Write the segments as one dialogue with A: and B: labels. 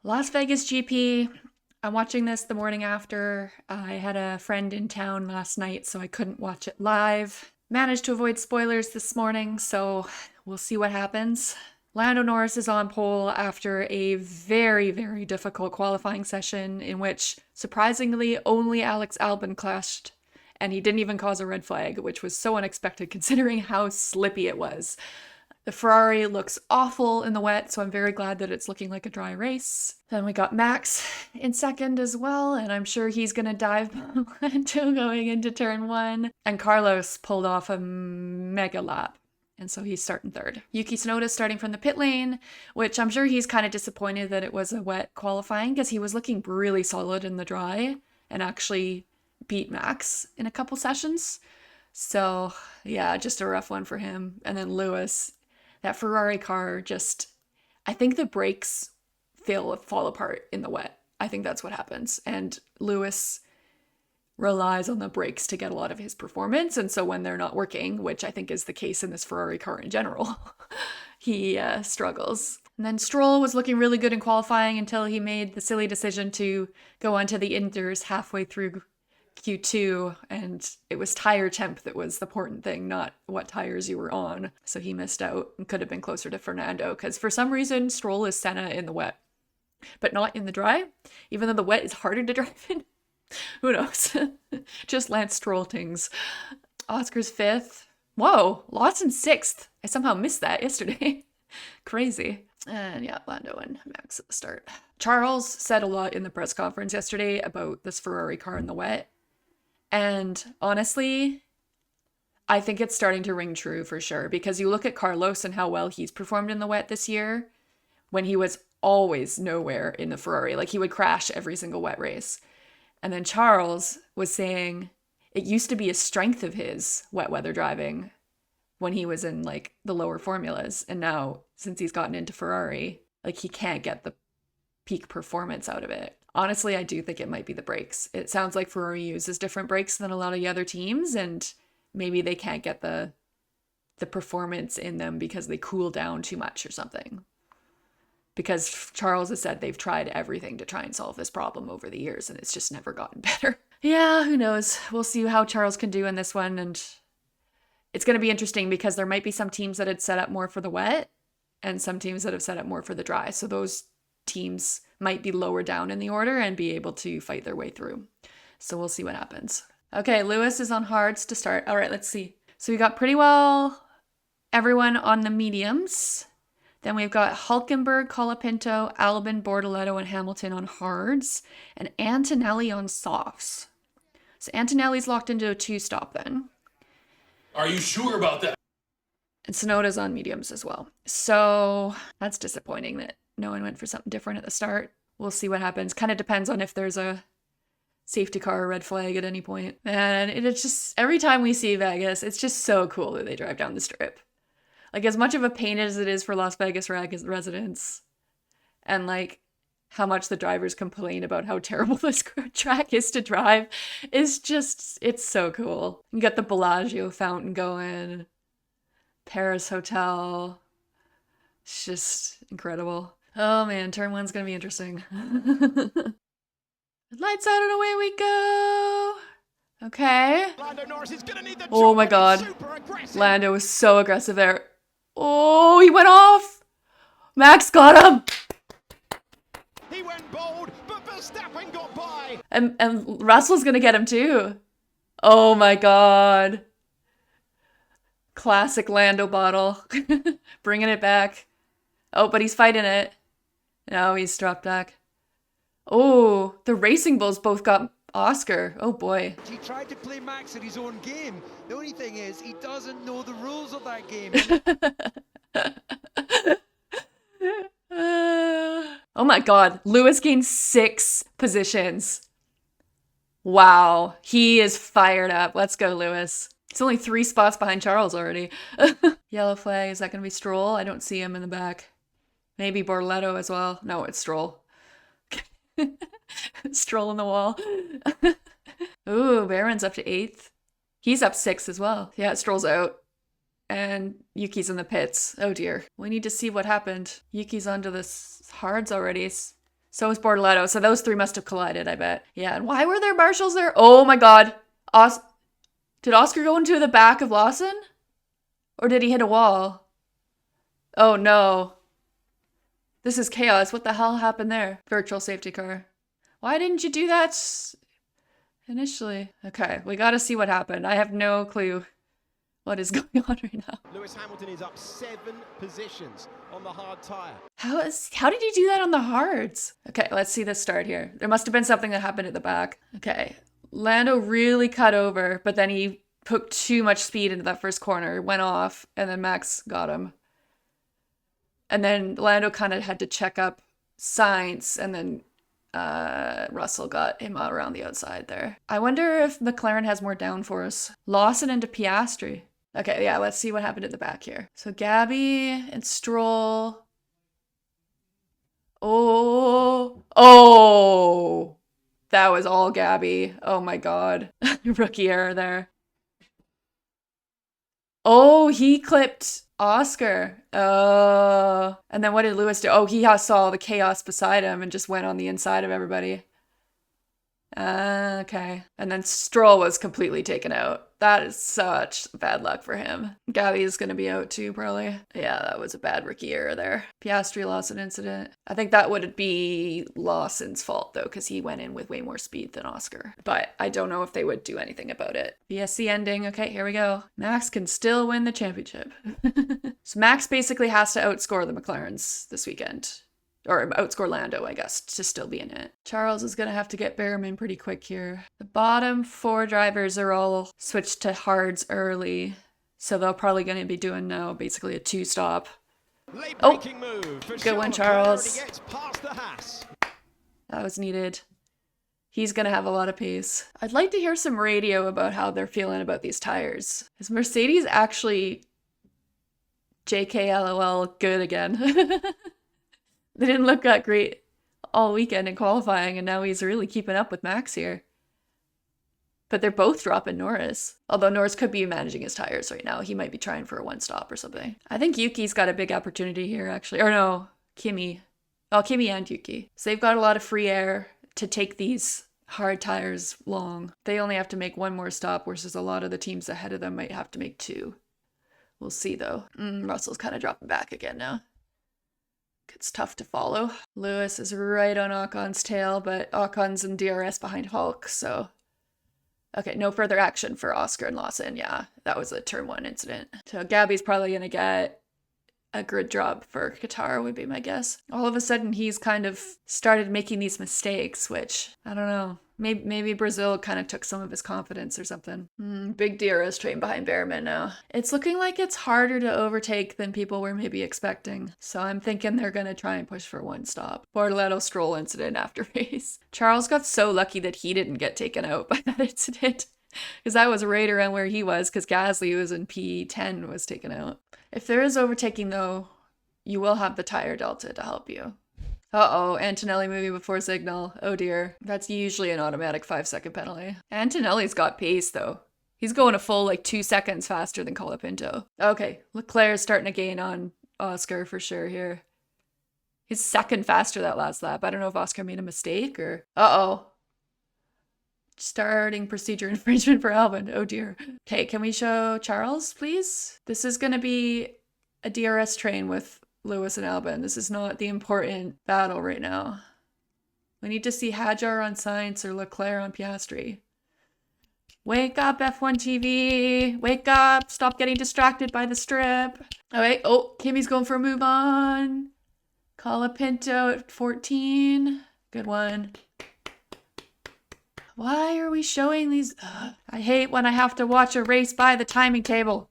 A: Las Vegas GP. I'm watching this the morning after. I had a friend in town last night, so I couldn't watch it live. Managed to avoid spoilers this morning, so we'll see what happens. Lando Norris is on pole after a very, very difficult qualifying session in which, surprisingly, only Alex Albon clashed, and he didn't even cause a red flag, which was so unexpected considering how slippy it was. The Ferrari looks awful in the wet, so I'm very glad that it's looking like a dry race. Then we got Max in second as well, and I'm sure he's going to dive Lando going into turn 1. And Carlos pulled off a mega lap, and so he's starting third. Yuki Tsunoda starting from the pit lane, which I'm sure he's kind of disappointed that it was a wet qualifying because he was looking really solid in the dry and actually beat Max in a couple sessions. So yeah, just a rough one for him. And then Lewis, that Ferrari car just, I think the brakes fall apart in the wet. I think that's what happens. And Lewis relies on the brakes to get a lot of his performance. And so when they're not working, which I think is the case in this Ferrari car in general, he struggles. And then Stroll was looking really good in qualifying until he made the silly decision to go onto the Inters halfway through Q2, and it was tire temp that was the important thing, not what tires you were on. So he missed out and could have been closer to Fernando because for some reason Stroll is Senna in the wet, but not in the dry, even though the wet is harder to drive in. Who knows? Just Lance Stroll things. Oscar's 5th. Whoa, Lawson 6th. I somehow missed that yesterday. Crazy. And yeah, Lando and Max at the start. Charles said a lot in the press conference yesterday about this Ferrari car in the wet. And honestly, I think it's starting to ring true for sure, because you look at Carlos and how well he's performed in the wet this year when he was always nowhere in the Ferrari. Like he would crash every single wet race. And then Charles was saying it used to be a strength of his, wet weather driving, when he was in like the lower formulas. And now since he's gotten into Ferrari, like he can't get the peak performance out of it. Honestly, I do think it might be the brakes. It sounds like Ferrari uses different brakes than a lot of the other teams, and maybe they can't get the performance in them because they cool down too much or something. Because Charles has said they've tried everything to try and solve this problem over the years, and it's just never gotten better. Yeah, who knows? We'll see how Charles can do in this one, and it's going to be interesting because there might be some teams that had set up more for the wet and some teams that have set up more for the dry. So those teams might be lower down in the order and be able to fight their way through. So we'll see what happens. Okay, Lewis is on hards to start. All right, let's see. So we got pretty well everyone on the mediums. Then we've got Hulkenberg, Colapinto, Albon, Bortoletto, and Hamilton on hards, and Antonelli on softs. So Antonelli's locked into a 2-stop then.
B: Are you sure about that?
A: And Tsunoda's on mediums as well. So that's disappointing that no one went for something different at the start. We'll see what happens. Kind of depends on if there's a safety car or red flag at any point. And it's just, every time we see Vegas, it's just so cool that they drive down the strip. Like, as much of a pain as it is for Las Vegas residents, and like how much the drivers complain about how terrible this track is to drive, it's so cool. You got the Bellagio fountain going, Paris Hotel. It's just incredible. Oh man, turn 1's gonna be interesting. Lights out and away we go. Okay.
C: Lando Norris is gonna need the
A: oh my god. Lando was so aggressive there. Oh, he went off. Max got him.
C: He went bold, but Verstappen got by.
A: And Russell's gonna get him too. Oh my god. Classic Lando bottle. Bringing it back. Oh, but he's fighting it. No, he's dropped back. Oh, the Racing Bulls both got Oscar. Oh boy.
D: He tried to play Max in his own game. The only thing is, he doesn't know the rules of that game.
A: Oh my god. Lewis gained 6 positions. Wow. He is fired up. Let's go, Lewis. He's only 3 spots behind Charles already. Yellow flag. Is that going to be Stroll? I don't see him in the back. Maybe Bortoletto as well. No, it's Stroll. Stroll in the wall. Ooh, Baron's up to 8th. He's up 6 as well. Yeah, Stroll's out. And Yuki's in the pits. Oh dear. We need to see what happened. Yuki's onto the hards already. So was Bortoletto. So those three must have collided, I bet. Yeah, and why were there marshals there? Oh my god. Did Oscar go into the back of Lawson? Or did he hit a wall? Oh no. This is chaos. What the hell happened there? Virtual safety car. Why didn't you do that initially? Okay, we gotta see what happened. I have no clue what is going on right now.
C: Lewis Hamilton is up 7 positions on the hard tyre.
A: How did he do that on the hards? Okay, let's see this start here. There must have been something that happened at the back. Okay, Lando really cut over, but then he put too much speed into that first corner, went off, and then Max got him. And then Lando kind of had to check up Sainz, and then Russell got him around the outside there. I wonder if McLaren has more downforce. Lawson into Piastri. Okay, yeah, let's see what happened at the back here. So Gabby and Stroll. Oh, that was all Gabby. Oh my god. Rookie error there. Oh, he clipped Oscar. Oh. And then what did Lewis do? Oh, he saw the chaos beside him and just went on the inside of everybody. Okay. And then Stroll was completely taken out. That is such bad luck for him. Gabby is going to be out too, probably. Yeah, that was a bad rookie error there. Piastri Lawson incident. I think that would be Lawson's fault, though, because he went in with way more speed than Oscar. But I don't know if they would do anything about it. BSC ending. Okay, here we go. Max can still win the championship. So Max basically has to outscore the McLarens this weekend. Or outscore Lando, I guess, to still be in it. Charles is going to have to get Behrman pretty quick here. The bottom 4 drivers are all switched to hards early. So they're probably going to be doing now basically a 2-stop. Oh, good one, Charles. That was needed. He's going to have a lot of pace. I'd like to hear some radio about how they're feeling about these tires. Is Mercedes actually JKLOL good again? They didn't look that great all weekend in qualifying, and now he's really keeping up with Max here. But they're both dropping Norris. Although Norris could be managing his tires right now. He might be trying for a 1-stop or something. I think Yuki's got a big opportunity here, actually. Or no, Kimi. Oh, Kimi and Yuki. So they've got a lot of free air to take these hard tires long. They only have to make 1 more stop, versus a lot of the teams ahead of them might have to make 2. We'll see, though. Russell's kind of dropping back again now. It's tough to follow. Lewis is right on Ocon's tail, but Ocon's in DRS behind Hulk, so... Okay, no further action for Oscar and Lawson. Yeah, that was a turn 1 incident. So Gabby's probably going to get a grid drop for Qatar, would be my guess. All of a sudden, he's kind of started making these mistakes, which, I don't know. Maybe Brazil kind of took some of his confidence or something. Big DRS train behind Behrman now. It's looking like it's harder to overtake than people were maybe expecting. So I'm thinking they're going to try and push for 1 stop. Bortoletto Stroll incident after race. Charles got so lucky that he didn't get taken out by that incident. Because that was right around where he was, because Gasly, who was in P10, was taken out. If there is overtaking, though, you will have the tire delta to help you. Uh-oh, Antonelli moving before signal. Oh dear. That's usually an automatic 5-second penalty. Antonelli's got pace, though. He's going a full, 2 seconds faster than Colapinto. Okay, Leclerc's starting to gain on Oscar for sure here. He's second faster that last lap. I don't know if Oscar made a mistake or... Uh-oh. Starting procedure infringement for Albon. Oh dear. Okay, can we show Charles, please? This is going to be a DRS train with Lewis and Albon. This is not the important battle right now. We need to see Hadjar on Sainz or Leclerc on Piastri. Wake up, F1 TV. Wake up. Stop getting distracted by the strip. All right. Oh, Kimi's going for a move on. Colapinto at 14. Good one. Why are we showing these? I hate when I have to watch a race by the timing table.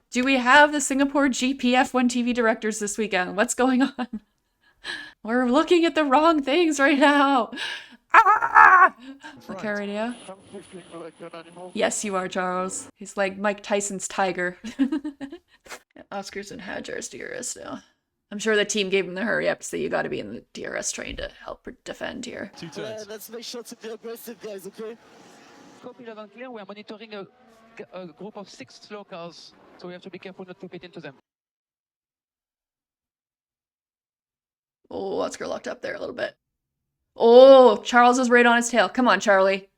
A: Do we have the Singapore GP F1 TV directors this weekend? What's going on? We're looking at the wrong things right now. Ah! Okay, radio. Yes, you are, Charles. He's like Mike Tyson's tiger. Oscar's and Hadjar's DRS now. I'm sure the team gave him the hurry up, so you got to be in the DRS train to help defend here.
B: 2 turns.
E: Let's make sure to be aggressive, guys, okay?
F: Copy loud and clear. We are monitoring a group of 6 slow cars, so we have to be careful not to pit into them.
A: Oh, Oscar locked up there a little bit. Oh, Charles is right on his tail. Come on, Charlie.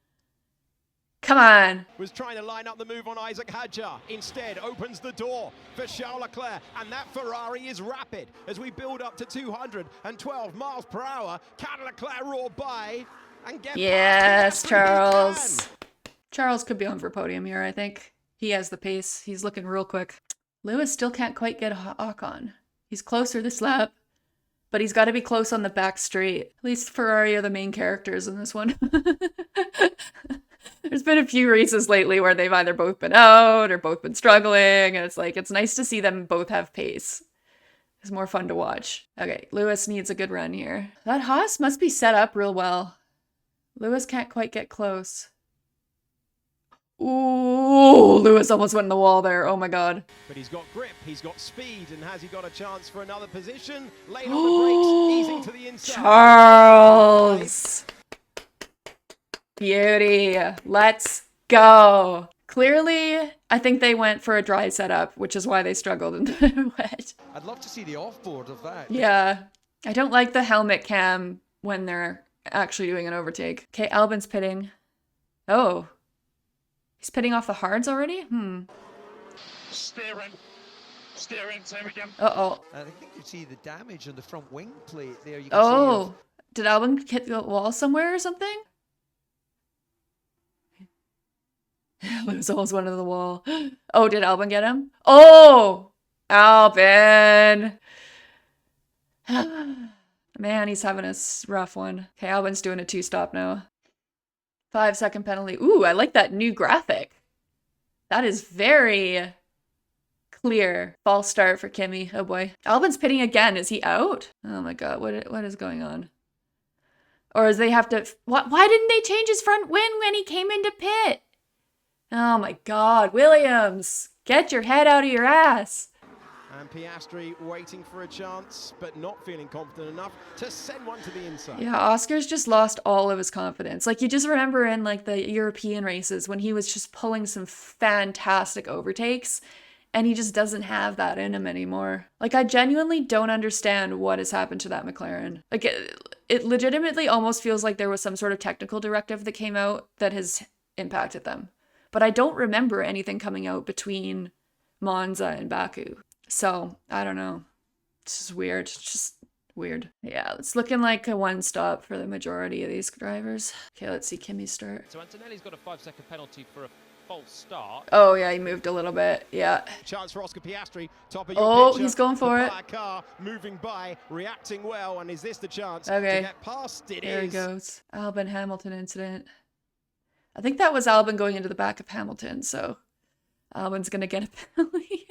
A: Come on.
C: Was trying to line up the move on Isaac Hadjar. Instead, opens the door for Charles Leclerc. And that Ferrari is rapid as we build up to 212 miles per hour. Can Leclerc roar by and get
A: Yes,
C: past Piastri? He
A: Charles.
C: can.
A: Charles could be on for podium here, I think. He has the pace. He's looking real quick. Lewis still can't quite get Ocon. He's closer this lap, but he's got to be close on the back straight. At least Ferrari are the main characters in this one. There's been a few races lately where they've either both been out or both been struggling, and it's like, it's nice to see them both have pace. It's more fun to watch. Okay, Lewis needs a good run here. That Haas must be set up real well. Lewis can't quite get close. Ooh, Lewis almost went in the wall there. Oh my god.
C: But he's got grip, he's got speed, and has he got a chance for another position? Late on the brakes, easing to the inside.
A: Charles! Beauty. Let's go. Clearly, I think they went for a dry setup, which is why they struggled in the wet.
D: I'd love to see the offboard of that.
A: Yeah. I don't like the helmet cam when they're actually doing an overtake. Okay, Albon's pitting. Oh. He's pitting off the hards already?
B: Steering, same again.
A: Uh-oh.
D: And I think you see the damage on the front wing plate there. You can see
A: Oh. Did Albon hit the wall somewhere or something? Lewis almost went into the wall. Oh, did Albon get him? Oh! Albon! Man, he's having a rough one. Okay, Albon's doing a 2-stop now. 5-second penalty. Ooh, I like that new graphic. That is very clear. False start for Kimi. Oh boy. Albon's pitting again. Is he out? Oh my god, what is going on? Or is they have to... Why didn't they change his front wing when he came into pit? Oh my god, Williams! Get your head out of your ass!
C: And Piastri waiting for a chance, but not feeling confident enough to send one to the inside.
A: Yeah, Oscar's just lost all of his confidence. Like, you just remember in, like, the European races when he was just pulling some fantastic overtakes, and he just doesn't have that in him anymore. Like, I genuinely don't understand what has happened to that McLaren. Like, it legitimately almost feels like there was some sort of technical directive that came out that has impacted them. But I don't remember anything coming out between Monza and Baku. So, I don't know. It's just weird. It's just weird. Yeah, it's looking like a one-stop for the majority of these drivers. Okay, let's see Kimi start.
G: So Antonelli's got a 5-second penalty for a false start.
A: Oh, yeah, he moved a little bit. Yeah.
C: Chance for Oscar Piastri, top of your
A: Oh,
C: picture.
A: he's going for
C: The
A: it.
C: black car moving by, reacting well, and is this the chance
A: Okay.
C: to get past? It
A: There he
C: is.
A: goes. Albon Hamilton incident. I think that was Albon going into the back of Hamilton, so Albon's going to get a penalty.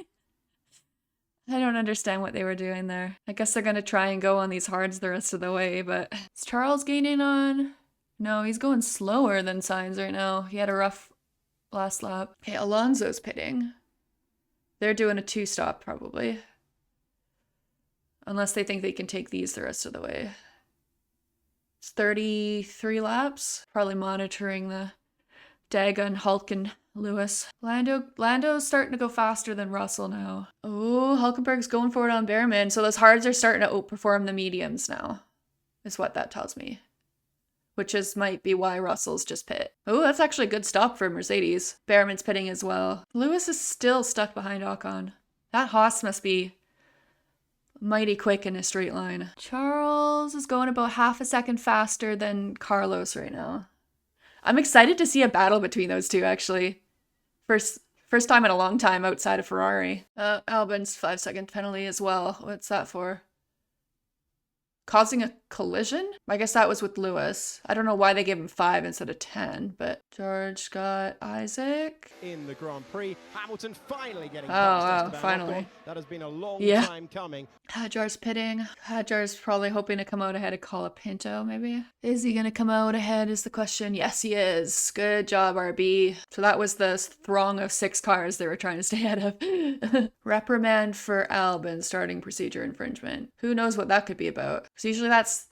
A: I don't understand what they were doing there. I guess they're going to try and go on these hards the rest of the way, but is Charles gaining on? No, he's going slower than Sainz right now. He had a rough last lap. Okay, Alonso's pitting. They're doing a 2-stop probably. Unless they think they can take these the rest of the way. It's 33 laps. Probably monitoring the daggone Hulk and Lewis. Lando's starting to go faster than Russell now. Oh, Hulkenberg's going for it on Behrman. So those hards are starting to outperform the mediums now. Is what that tells me. Which might be why Russell's just pit. Oh, that's actually a good stop for Mercedes. Behrman's pitting as well. Lewis is still stuck behind Ocon. That Haas must be mighty quick in a straight line. Charles is going about half a second faster than Carlos right now. I'm excited to see a battle between those two, actually. First time in a long time outside of Ferrari. Albon's 5-second penalty as well. What's that for? Causing a collision? I guess that was with Lewis. I don't know why they gave him 5 instead of 10, but George got Isaac.
C: In the Grand Prix, Hamilton finally getting
A: Oh,
C: past
A: wow,
C: Esteban
A: finally.
C: Ocon. That has been a long
A: Yeah.
C: time coming.
A: Hadjar's pitting. Hadjar's probably hoping to come out ahead of Colapinto, maybe. Is he going to come out ahead is the question. Yes, he is. Good job, RB. So that was the throng of 6 cars they were trying to stay ahead of. Reprimand for Albon, starting procedure infringement. Who knows what that could be about? Because usually that's...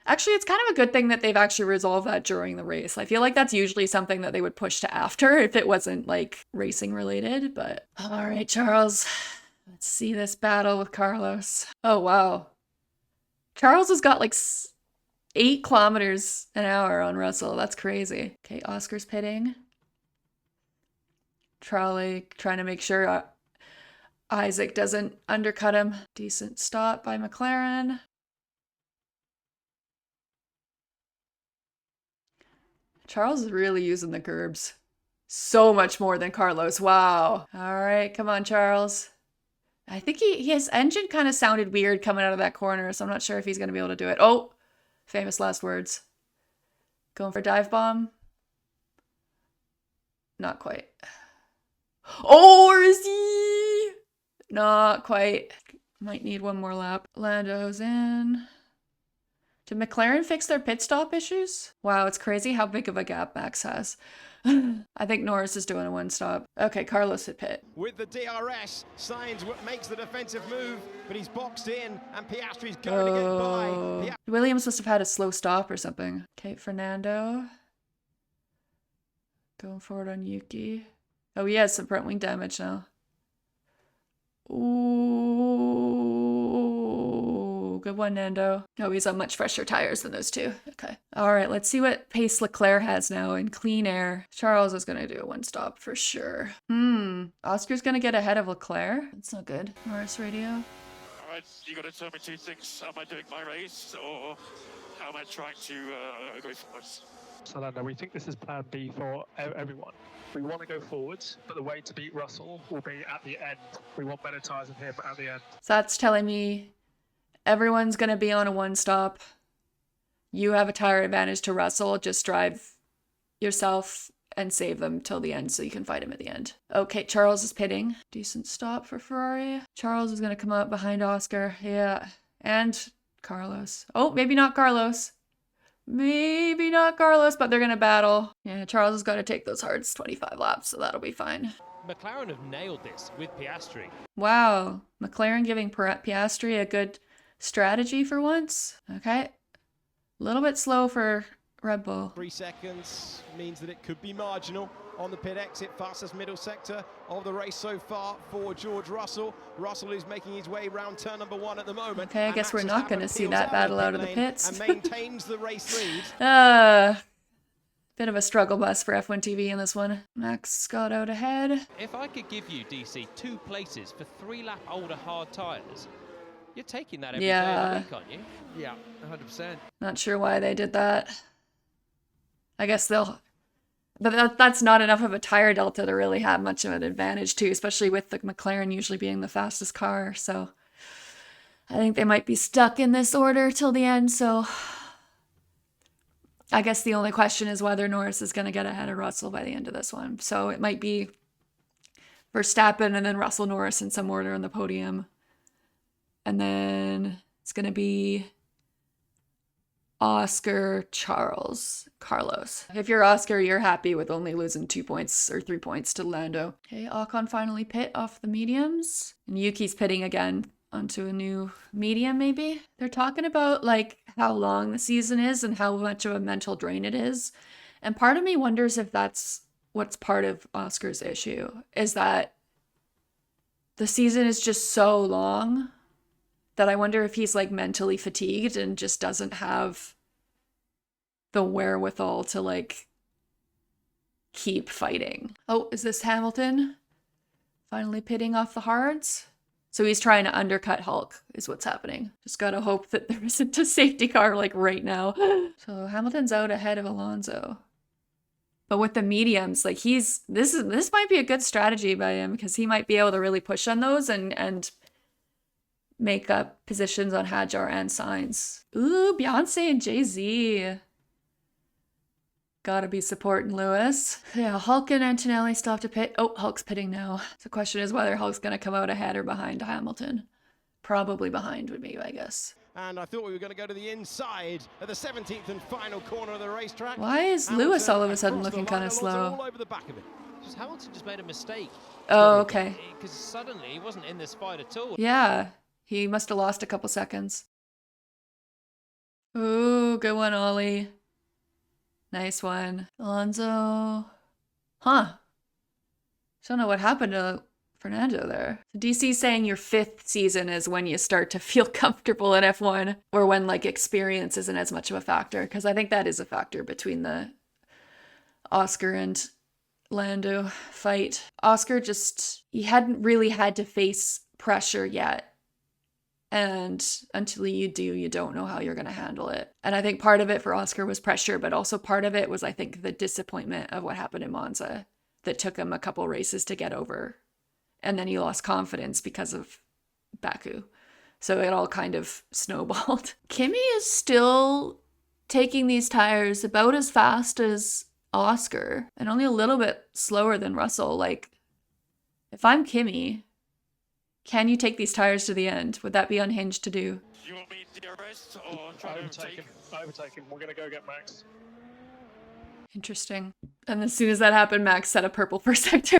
A: Actually, it's kind of a good thing that they've actually resolved that during the race. I feel like that's usually something that they would push to after if it wasn't, like, racing related, but... All right, Charles. Let's see this battle with Carlos. Oh, wow. Charles has got, like, 8 kilometers an hour on Russell. That's crazy. Okay, Oscar's pitting. Trolley trying to make sure Isaac doesn't undercut him. Decent stop by McLaren. Charles is really using the curbs. So much more than Carlos. Wow. All right, come on, Charles. I think his engine kind of sounded weird coming out of that corner, so I'm not sure if he's going to be able to do it. Oh, famous last words. Going for dive bomb. Not quite. Oh, or is he? Not quite. Might need one more lap. Lando's in. Did McLaren fix their pit stop issues? Wow, it's crazy how big of a gap Max has. I think Norris is doing a one stop. Okay, Carlos hit pit.
C: With the DRS, Sainz makes the defensive move, but he's boxed in, and Piastri's going to get by.
A: Williams must have had a slow stop or something. Okay, Fernando. Going forward on Yuki. Oh, he has some front wing damage now. Ooh, good one, Nando. Oh, he's on much fresher tires than those two. Okay. All right, let's see what pace Leclerc has now in clean air. Charles is going to do a one stop for sure. Oscar's going to get ahead of Leclerc. That's not good. Norris radio.
B: All right, you got to tell me two things. Am I doing my race or am I trying to go forwards?
H: So Lando, we think this is plan B for everyone. We want to go forwards, but the way to beat Russell will be at the end. We want better tyres than him at the end.
A: So that's telling me everyone's going to be on a one stop. You have a tire advantage to Russell. Just drive yourself and save them till the end so you can fight him at the end. Okay, Charles is pitting. Decent stop for Ferrari. Charles is going to come out behind Oscar. Yeah. And Carlos. Oh, maybe not Carlos. Maybe not Carlos, but they're going to battle. Yeah, Charles is going to take those hard 25 laps, so that'll be fine.
G: McLaren have nailed this with Piastri.
A: Wow. McLaren giving Piastri a good strategy for once. Okay. A little bit slow for Red Bull.
C: 3 seconds means that it could be marginal on the pit exit. Fastest middle sector of the race so far for George Russell. Russell is making his way round turn number 1 at the moment.
A: Okay, I guess we're not going to see that battle out of the pits.
C: And maintains the race lead.
A: Bit of a struggle bus for F1 TV in this one. Max got out ahead.
G: If I could give you, DC, 2 places for 3-lap older hard tyres, you're taking that every day of the week, aren't you?
D: Yeah, 100%.
A: Not sure why they did that. I guess they'll... But that's not enough of a tire delta to really have much of an advantage too, especially with the McLaren usually being the fastest car. So I think they might be stuck in this order till the end. So I guess the only question is whether Norris is going to get ahead of Russell by the end of this one. So it might be Verstappen and then Russell, Norris in some order on the podium. And then it's going to be Oscar, Charles, Carlos. If you're Oscar, you're happy with only losing 2 points or 3 points to Lando. Okay, Ocon finally pit off the mediums. And Yuki's pitting again onto a new medium, maybe? They're talking about, like, how long the season is and how much of a mental drain it is. And part of me wonders if that's what's part of Oscar's issue, is that the season is just so long that I wonder if he's like mentally fatigued and just doesn't have the wherewithal to like keep fighting. Oh, is this Hamilton? Finally pitting off the hards? So he's trying to undercut Hulk is what's happening. Just gotta hope that there isn't a safety car like right now. So Hamilton's out ahead of Alonso. But with the mediums, like this might be a good strategy by him because he might be able to really push on those and make up positions on Hadjar and Sainz. Ooh, Beyonce and Jay-Z. Gotta be supporting Lewis. Yeah, Hulk and Antonelli still have to pit. Oh, Hulk's pitting now. So the question is whether Hulk's gonna come out ahead or behind Hamilton. Probably behind would be, I guess.
C: And I thought we were going to go to the inside at the 17th and final corner of the racetrack.
A: Why is Lewis all of a sudden looking kind of slow?
C: All over the back of it.
G: Just Hamilton just made a mistake.
A: Oh, okay.
G: Because suddenly he wasn't in this fight at all.
A: Yeah, he must have lost a couple seconds. Ooh, good one, Ollie. Nice one. Alonso. Huh. Don't know what happened to Fernando there. DC saying your 5th season is when you start to feel comfortable in F1, or when like experience isn't as much of a factor, because I think that is a factor between the Oscar and Lando fight. Oscar he hadn't really had to face pressure yet. And until you do, you don't know how you're going to handle it. And I think part of it for Oscar was pressure, but also part of it was, I think, the disappointment of what happened in Monza that took him a couple races to get over. And then he lost confidence because of Baku. So it all kind of snowballed. Kimi is still taking these tires about as fast as Oscar and only a little bit slower than Russell. Like, if I'm Kimi, can you take these tires to the end? Would that be unhinged to do?
B: You want me to arrest or try to overtake?
H: Overtake him. We're going to go get Max.
A: Interesting. And as soon as that happened, Max set a purple first sector.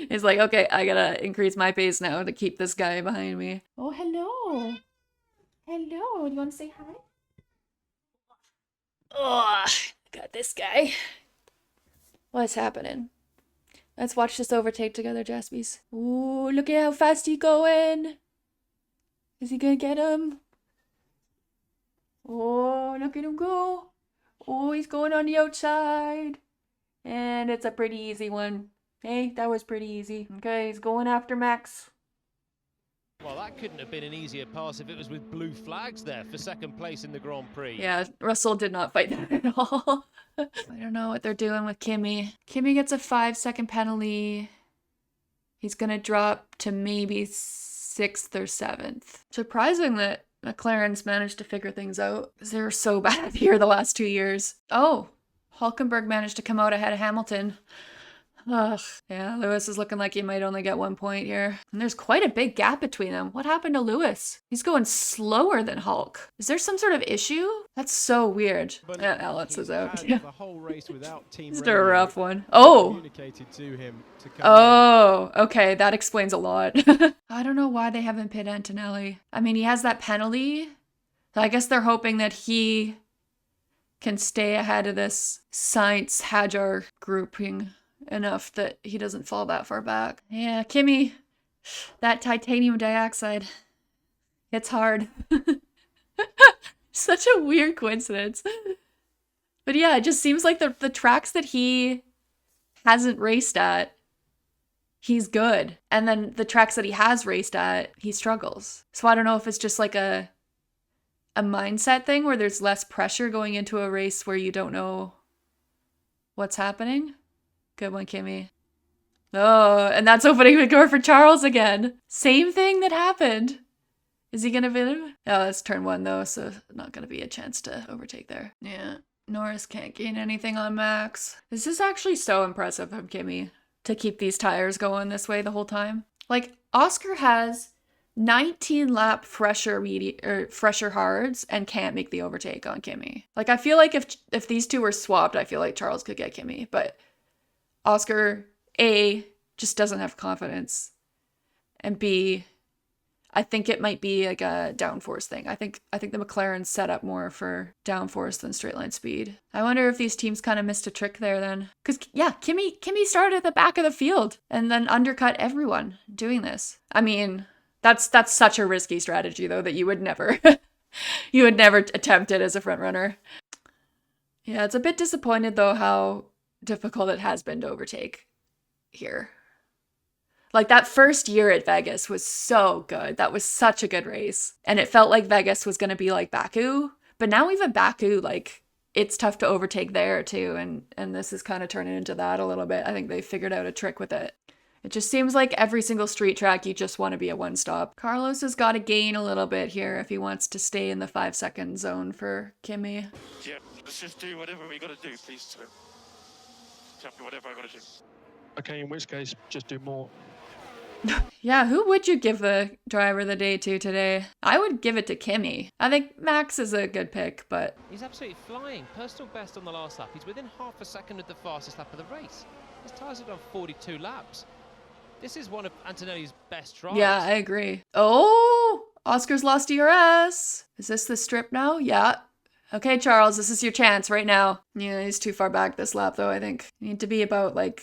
A: He's like, okay, I gotta increase my pace now to keep this guy behind me. Oh, hello. Hello. Do you want to say hi? Oh, got this guy. What's happening? Let's watch this overtake together, Jaspies. Ooh, look at how fast he's going. Is he gonna get him? Oh, look at him go. Oh, he's going on the outside. And it's a pretty easy one. Hey, that was pretty easy. Okay, he's going after Max.
G: Well, that couldn't have been an easier pass if it was with blue flags there for second place in the Grand Prix.
A: Yeah, Russell did not fight that at all. I don't know what they're doing with Kimi. Kimi gets a 5-second penalty. He's going to drop to maybe 6th or 7th. Surprising that McLaren's managed to figure things out, because they were so bad here the last 2 years. Oh, Hülkenberg managed to come out ahead of Hamilton. Ugh. Yeah, Lewis is looking like he might only get 1 point here. And there's quite a big gap between them. What happened to Lewis? He's going slower than Hulk. Is there some sort of issue? That's so weird. Yeah, Alex is out.
C: The whole race without team
A: It's a rough one. Oh!
C: Communicated to him to come
A: Oh, okay. That explains a lot. I don't know why they haven't pit Antonelli. I mean, he has that penalty. So I guess they're hoping that he can stay ahead of this Sainz Hajar grouping enough that he doesn't fall that far back. Yeah, Kimi, that titanium dioxide, it's hard. Such a weird coincidence. But yeah, it just seems like the tracks that he hasn't raced at, he's good. And then the tracks that he has raced at, he struggles. So I don't know if it's just like a mindset thing where there's less pressure going into a race where you don't know what's happening. Good one, Kimi. Oh, and that's opening the door for Charles again. Same thing that happened. Is he going to win him? Oh, that's turn 1 though, so not going to be a chance to overtake there. Yeah, Norris can't gain anything on Max. This is actually so impressive from Kimi to keep these tires going this way the whole time. Like, Oscar has 19 lap fresher hards and can't make the overtake on Kimi. Like, I feel like if these two were swapped, I feel like Charles could get Kimi, but Oscar, A, just doesn't have confidence, and B, I think it might be like a downforce thing. I think the McLaren's set up more for downforce than straight line speed. I wonder if these teams kind of missed a trick there then. Because, yeah, Kimi started at the back of the field and then undercut everyone doing this. I mean, that's such a risky strategy, though, that you would never attempt it as a front runner. Yeah, it's a bit disappointed, though, how difficult it has been to overtake here. Like, that first year at Vegas was so good. That was such a good race. And it felt like Vegas was going to be like Baku. But now even Baku, like, it's tough to overtake there too. And this is kind of turning into that a little bit. I think they figured out a trick with it. It just seems like every single street track, you just want to be a one-stop. Carlos has got to gain a little bit here if he wants to stay in the 5-second zone for Kimi.
B: Yeah, let's just do whatever we got to do, please. Tell me whatever I got to do.
H: Okay, in which case, just do more.
A: Yeah, who would you give the driver of the day to today? I would give it to Kimi. I think Max is a good pick, but...
G: He's absolutely flying. Personal best on the last lap. He's within half a second of the fastest lap of the race. His tyres have done 42 laps. This is one of Antonelli's best drives.
A: Yeah, I agree. Oh, Oscar's lost DRS. Is this the strip now? Yeah. Okay, Charles, this is your chance right now. Yeah, he's too far back this lap, though, I think. You need to be about, like,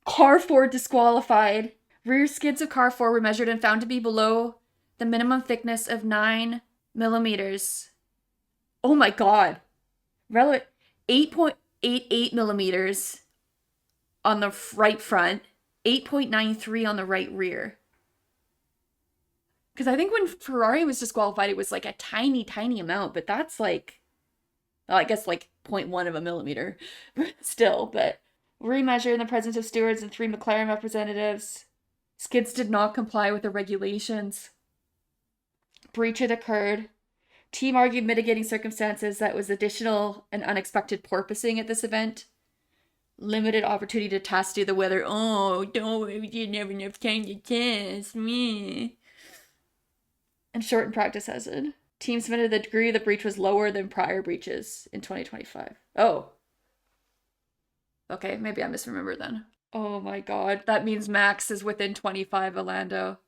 A: Car 4 disqualified. Rear skids of car 4 were measured and found to be below the minimum thickness of 9 millimeters. Oh my god. 8.88 millimeters on the right front, 8.93 on the right rear. Because I think when Ferrari was disqualified, it was like a tiny, tiny amount, but that's like, well, I guess like 0.1 of a millimeter still, but remeasured in the presence of stewards and 3 McLaren representatives. Skids did not comply with the regulations. Breach had occurred. Team argued mitigating circumstances that was additional and unexpected porpoising at this event. Limited opportunity to test due to the weather. Oh, don't worry, we didn't have enough time to test. Me. And shortened practice hazard. Team submitted the degree of the breach was lower than prior breaches in 2025. Oh. Okay, maybe I misremembered then. Oh my god, that means Max is within 25 of Lando.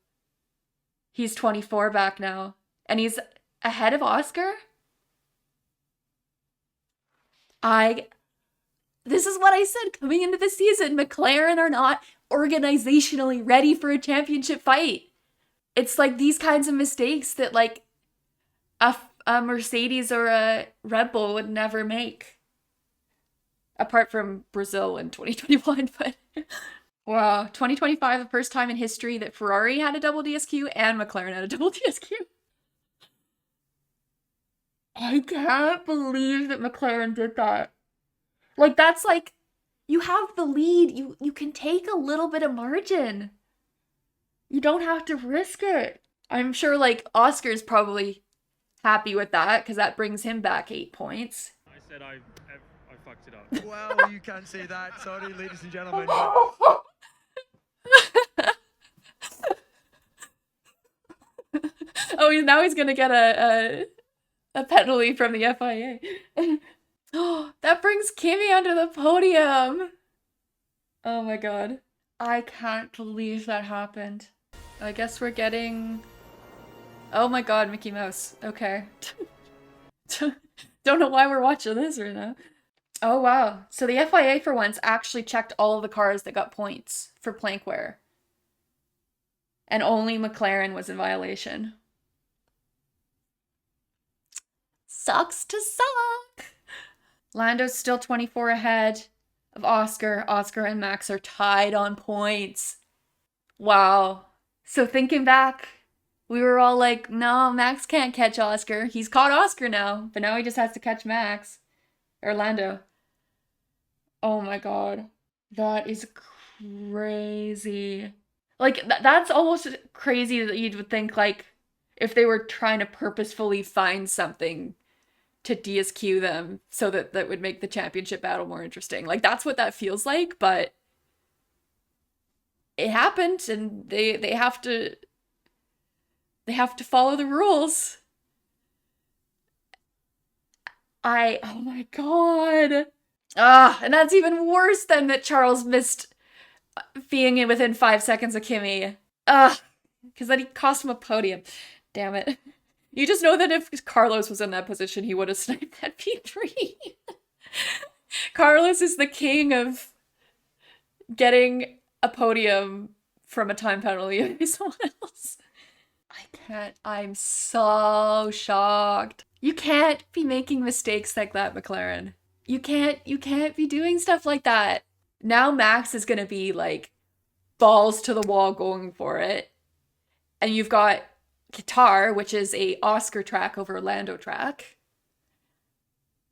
A: He's 24 back now. And he's ahead of Oscar? This is what I said coming into the season. McLaren are not organizationally ready for a championship fight. It's like these kinds of mistakes that like a Mercedes or a Red Bull would never make. Apart from Brazil in 2021, but wow, 2025, the first time in history that Ferrari had a double DSQ and McLaren had a double DSQ. I can't believe that McLaren did that. Like, that's like, you have the lead, you can take a little bit of margin. You don't have to risk it. I'm sure like Oscar's probably happy with that because that brings him back 8 points.
H: I said I fucked it up.
D: Well, you can't say that. Sorry, ladies and gentlemen.
A: Oh, now he's gonna get a penalty from the FIA. That brings Kimi onto the podium. Oh my god. I can't believe that happened. I guess we're getting... Oh my god, Mickey Mouse. Okay. Don't know why we're watching this right now. Oh wow. So the FIA for once actually checked all of the cars that got points for plank wear. And only McLaren was in violation. Sucks to suck. Lando's still 24 ahead of Oscar. Oscar and Max are tied on points. Wow. So thinking back, we were all like, no, Max can't catch Oscar. He's caught Oscar now, but now he just has to catch Max. Or Lando. Oh my god. That is crazy. Like, that's almost crazy that you would think, like, if they were trying to purposefully find something to DSQ them so that that would make the championship battle more interesting. Like, that's what that feels like, but it happened, and they have to follow the rules. Oh my god. And that's even worse than that Charles missed being in within 5 seconds of Kimi. Because then he cost him a podium. Damn it. You just know that if Carlos was in that position, he would have sniped that P3. Carlos is the king of getting a podium from a time penalty of someone else. I'm so shocked. You can't be making mistakes like that, McLaren. You can't be doing stuff like that. Now Max is gonna be like balls to the wall going for it. And you've got Qatar, which is a Oscar track over a Lando track.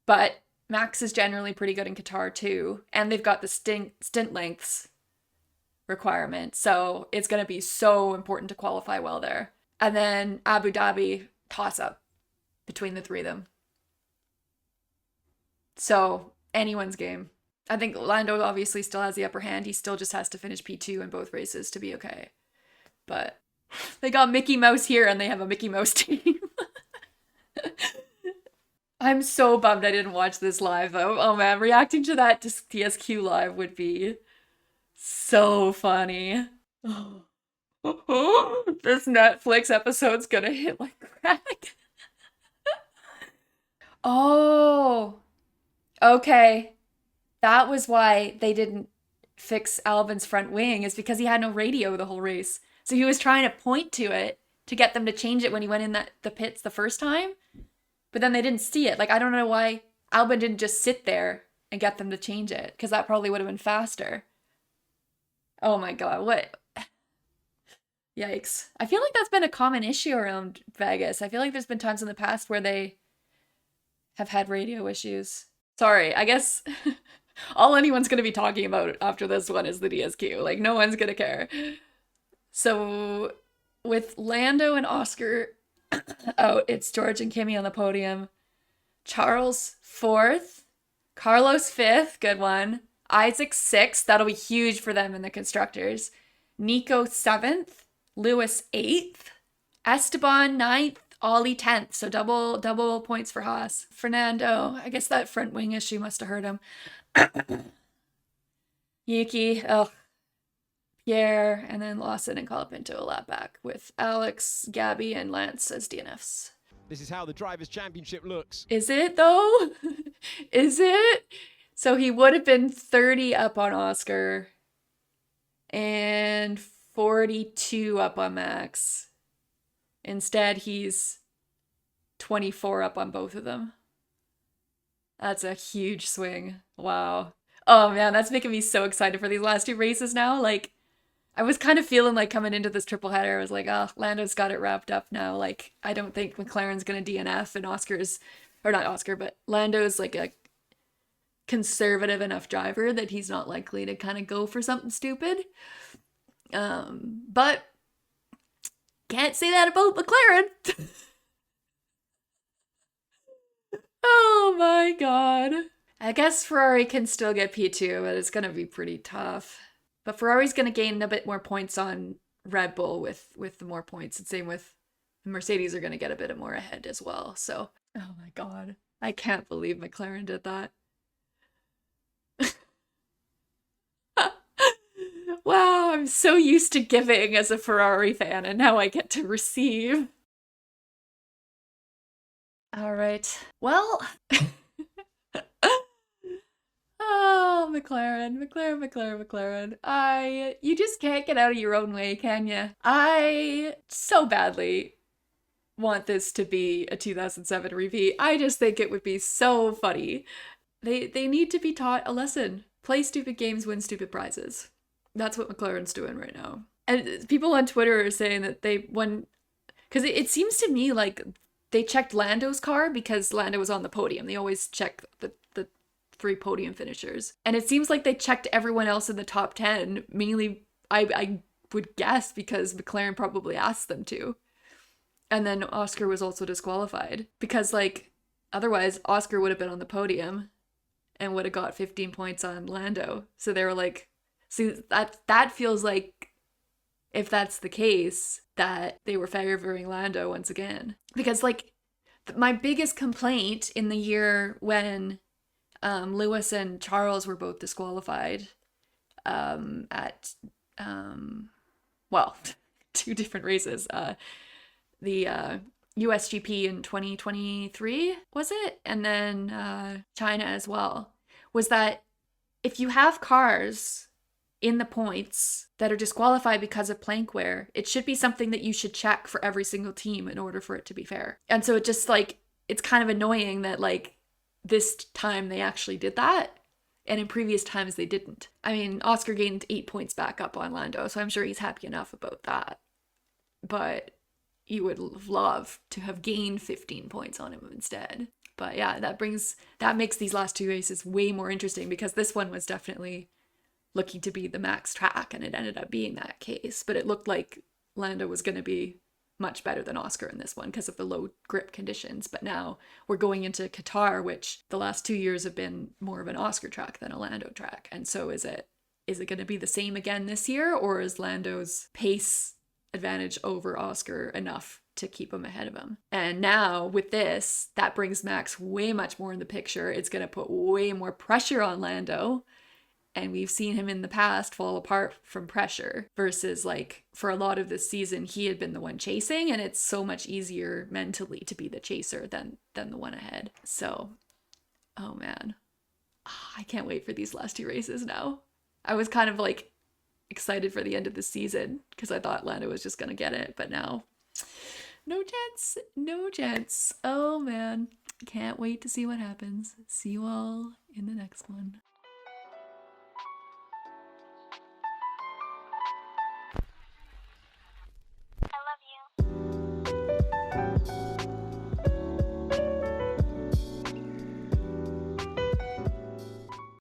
A: But Max is generally pretty good in Qatar too. And they've got the stint lengths requirement. So it's gonna be so important to qualify well there. And then Abu Dhabi, toss-up between the three of them. So, anyone's game. I think Lando obviously still has the upper hand. He still just has to finish P2 in both races to be okay. But they got Mickey Mouse here and they have a Mickey Mouse team. I'm so bummed I didn't watch this live though. Oh man, reacting to that DSQ live would be so funny. This Netflix episode's gonna hit like crack. Oh, okay. That was why they didn't fix Albon's front wing is because he had no radio the whole race. So he was trying to point to it to get them to change it when he went in the pits the first time. But then they didn't see it. Like, I don't know why Albon didn't just sit there and get them to change it, because that probably would have been faster. Oh my God, what? Yikes. I feel like that's been a common issue around Vegas. I feel like there's been times in the past where they have had radio issues. Sorry, I guess all anyone's going to be talking about after this one is the DSQ. Like, no one's going to care. So with Lando and Oscar out, it's George and Kimi on the podium. Charles 4th. Carlos 5th. Good one. Isaac 6th. That'll be huge for them in the constructors. Nico 7th. Lewis 8th. Esteban 9th. Ollie 10th. So double points for Haas. Fernando. I guess that front wing issue must have hurt him. Yuki. Oh. Pierre, and then Lawson and Colapinto a lap back with Alex, Gabby, and Lance as DNFs.
C: This is how the Drivers' Championship looks.
A: Is it, though? Is it? So he would have been 30 up on Oscar and 42 up on Max. Instead, he's 24 up on both of them. That's a huge swing. Wow. Oh, man, that's making me so excited for these last two races now. Like, I was kind of feeling like coming into this triple header, I was like, oh, Lando's got it wrapped up now. Like, I don't think McLaren's going to DNF, and Oscar's, or not Oscar, but Lando's like a conservative enough driver that he's not likely to kind of go for something stupid. But can't say that about McLaren. Oh my God. I guess Ferrari can still get P2, but it's going to be pretty tough. But Ferrari's going to gain a bit more points on Red Bull with the more points. And same with Mercedes are going to get a bit more ahead as well. So, oh my God. I can't believe McLaren did that. Wow, I'm so used to giving as a Ferrari fan, and now I get to receive. All right. Well... Oh, McLaren. You just can't get out of your own way, can you? I so badly want this to be a 2007 repeat. I just think it would be so funny. They need to be taught a lesson. Play stupid games, win stupid prizes. That's what McLaren's doing right now. And people on Twitter are saying that they won... Because it seems to me like they checked Lando's car because Lando was on the podium. They always check the 3 podium finishers. And it seems like they checked everyone else in the top 10, mainly, I would guess, because McLaren probably asked them to. And then Oscar was also disqualified. Because, like, otherwise, Oscar would have been on the podium and would have got 15 points on Lando. So they were like, see, that feels like, if that's the case, that they were favoring Lando once again. Because, like, my biggest complaint in the year when Lewis and Charles were both disqualified at, well, 2 different races. The USGP in 2023, was it? And then China as well. Was that if you have cars in the points that are disqualified because of plank wear, it should be something that you should check for every single team in order for it to be fair. And so it just, like, it's kind of annoying that, like, this time they actually did that, and in previous times they didn't. I mean, Oscar gained 8 points back up on Lando, so I'm sure he's happy enough about that. But you would love to have gained 15 points on him instead. But yeah, that makes these last 2 races way more interesting, because this one was definitely looking to be the max track, and it ended up being that case. But it looked like Lando was going to be much better than Oscar in this one because of the low grip conditions. But now we're going into Qatar, which the last 2 years have been more of an Oscar track than a Lando track. And so is it going to be the same again this year, or is Lando's pace advantage over Oscar enough to keep him ahead of him? And now with this, that brings Max way much more in the picture. It's going to put way more pressure on Lando. And we've seen him in the past fall apart from pressure versus, like, for a lot of this season, he had been the one chasing, and it's so much easier mentally to be the chaser than the one ahead. So, oh man, I can't wait for these last 2 races now. I was kind of like excited for the end of the season because I thought Lando was just gonna get it, but now no chance, no chance. Oh man, can't wait to see what happens. See you all in the next one.